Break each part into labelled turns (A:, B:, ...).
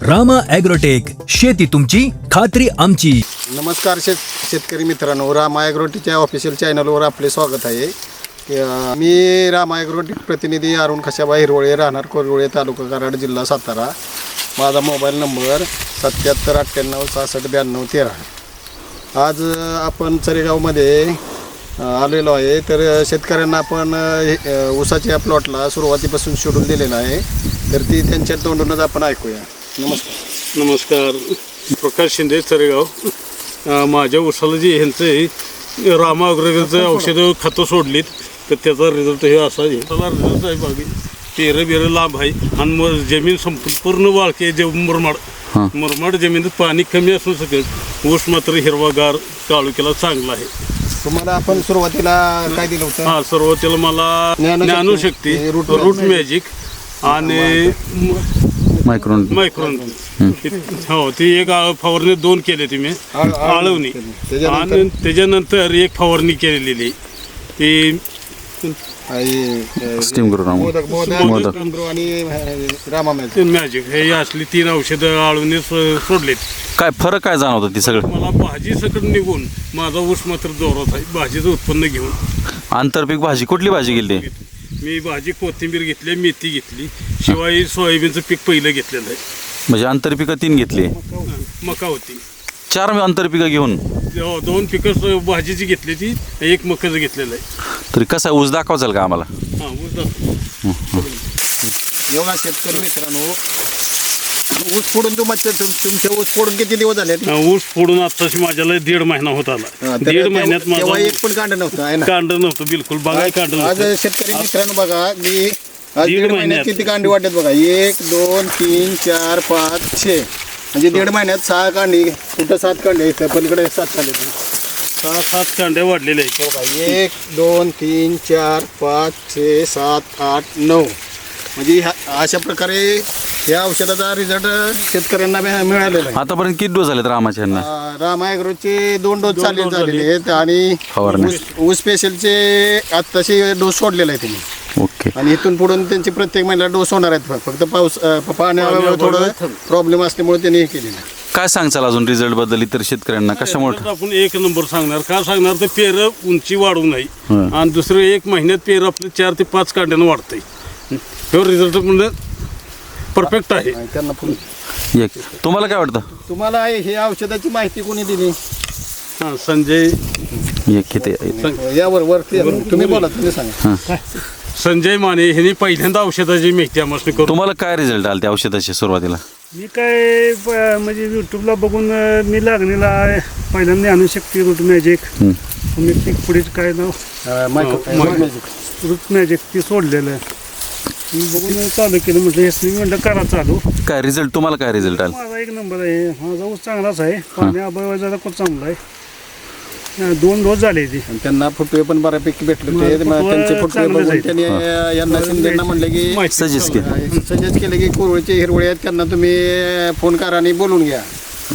A: Rama agrotech, शेती तुमची खात्री आमची.
B: नमस्कार शेतकरी मित्रांनो, रामा ॲग्रोटेकच्या ऑफिशियल चॅनलवर आपले स्वागत आहे. मी रामा ॲग्रोटेक प्रतिनिधी अरुण खशाबा हिरवळे, राहणार कोरवळे, तालुका कराड, जिल्हा सातारा. माझा मोबाईल नंबर 77 98 66 92 13. आज आपण चरेगावमध्ये आलेलो आहे. तर शेतकऱ्यांना आपण ऊसाच्या प्लॉटला सुरुवातीपासून शेड्यूल दिलेला आहे, तर ती त्यांच्या तोंडूनच आपण ऐकूया.
C: नमस्कार. प्रकाश शिंदे, चरेगाव. माझ्या ऊसाला जे ह्यांचं रामा ॲग्रोटेकचं औषधं खतं सोडलीत, तर त्याचा रिझल्ट हे असा आहे. त्याला रिझल्ट आहे बागी पेरं बेरं लांब आहे आणि मग जमीन संपूर्ण वाळकी आहे. जे मुरमाड जमिनीत पाणी कमी असून सगळं ऊस मात्र हिरवागार काळुकीला चांगला आहे.
B: तुम्हाला आपण सुरुवातीला काय दिलं होतं?
C: हां, सुरुवातीला मला ज्ञानशक्ती, रूट मॅजिक आणि मायक्रोन हो, ती एक फवारणी 2 केले तुम्ही आळवणी, आणि त्याच्यानंतर एक फवारणी केलेली ती
D: स्टीम
B: आणि रामा
C: मॅजिक. हे असली 3 औषधं आळवणी सोडलेत.
D: काय फरक काय जाणवतं ती सगळं?
C: मला भाजी सकट निघून माझा ऊस मात्र जोरात आहे. भाजीचं उत्पन्न घेऊन
D: आंतरपीक भाजी कुठली भाजी गेली?
C: मी भाजी कोथिंबीर घेतली, मेथी घेतली, शिवाय सोयाबीनचं पीक पहिलं घेतलेलं आहे.
D: म्हणजे आंतरपिकं 3 घेतली,
C: मका होती.
D: 4 आंतरपिकं घेऊन
C: 2 पिकं भाजीची घेतली, ती 1 मकाचं घेतलेलं आहे.
D: तरी कसा ऊस दाखवाल का आम्हाला?
C: हां, ऊस दाखव.
B: एवढा शेतकरी मित्रांनो, ऊस फोडून तुमच्या ऊस फोडून किती दिवस झाले?
C: ऊस फोडून आताशी माझ्याला 1.5 महिना होत आला. 1.5 महिन्यात माझा
B: एक पण कांड नव्हतं आहे ना?
C: कांड नव्हतं बिलकुल. बघा कांड
B: आज
C: नव्हतं.
B: शेतकरी मित्रांनो बघा, मी आज 1.5 महिन्यात किती कांडी वाटत बघा. 1 2 3 4 5 6 म्हणजे 1.5 महिन्यात 6 कांडी. कुठं 7 कांडे, पलीकडे 7 कांडे,
C: 6-7 कांड्या वाढलेल्या आहेत.
B: 1 2 3 4 5 6 7 8 9 म्हणजे अशा प्रकारे या औषधाचा रिझल्ट शेतकऱ्यांना मिळालेला आहे.
D: आतापर्यंत किती डोस झालेत रामाच्या ह्यांना?
B: रामा ॲग्रोचे 2 डोस झालेले आहेत आणि
D: फवारणी
B: ऊस स्पेशलचे आत्ताशी डोस सोडलेला आहे तुम्ही.
D: ओके.
B: आणि इथून पुढून त्यांची प्रत्येक महिन्याला डोस होणार आहेत. फक्त पाण्यावर थोडं प्रॉब्लेम असल्यामुळे त्यांनी हे केलेलं आहे.
D: काय सांगचाल अजून रिझल्ट बद्दल इतर शेतकऱ्यांना? कशामुळे
C: आपण 1 नंबर सांगणार. का सांगणार तर पेरं उंची वाढू नये, आणि दुसरं 1 महिन्यात पेरं आपलं 4 ते 5 कांड्यानं वाढतंय. हे रिझल्ट म्हणजे परफेक्ट आहे.
B: त्यांना
D: तुम्हाला काय वाटतं?
B: तुम्हाला हे औषधाची माहिती कोणी दिली?
C: हां, संजय
B: यावर वरती तुम्ही बोला, तुम्ही सांगा.
C: संजय माने ह्यांनी पहिल्यांदा औषधाची माहिती आम्हाला करून.
D: तुम्हाला काय रिझल्ट आले त्या औषधाचे सुरुवातीला?
E: मी काय म्हणजे यूट्यूबला बघून मी लागणीला पहिल्यांदा ज्ञानशक्ती, रूट मॅजिक, मी पुढे काय नाव रूट मॅजिक ती सोडलेलं आहे. मी बघून चालू केलं, म्हटलं हे म्हटलं करा चालू.
D: काय रिझल्ट तुम्हाला काय रिझल्ट आला?
E: माझा 1 नंबर आहे. माझा ऊस चांगलाच आहे. पाणी अभयवाजाला खूप चांगला आहे. 2 डोस झाले ते.
B: त्यांना फुटवे पण बऱ्यापैकी भेटले होते. त्यांचे फुटवे बघून त्यांनी यांना शिंदेना म्हणले की
D: सजेस्ट
B: केले की कोरवळचे हिरवळे आहेत, त्यांना तुम्ही फोन करा आणि बोलून घ्या.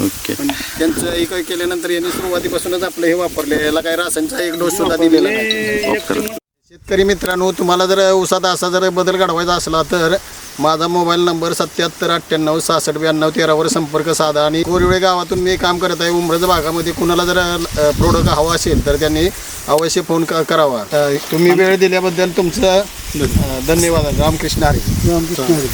D: ओके.
B: पण त्यांचं एक केल्यानंतर यांनी सुरुवातीपासूनच आपलं हे वापरले. याला काय रासायनिकचा 1 डोस सुद्धा दिलेला नाही. शेतकरी मित्रांनो, तुम्हाला जर ऊसात असा जर बदल घडवायचा असला तर माझा मोबाईल नंबर 77 98 66 92 13 वर संपर्क साधा. आणि कोरवळे गावातून मी काम करत आहे. उमरज भागामध्ये कुणाला जर प्रोडक्ट हवा असेल तर त्यांनी अवश्य फोन करावा. तुम्ही वेळ दिल्याबद्दल तुमचं धन्यवाद. रामकृष्ण हरी.
E: रामकृष्ण हरी.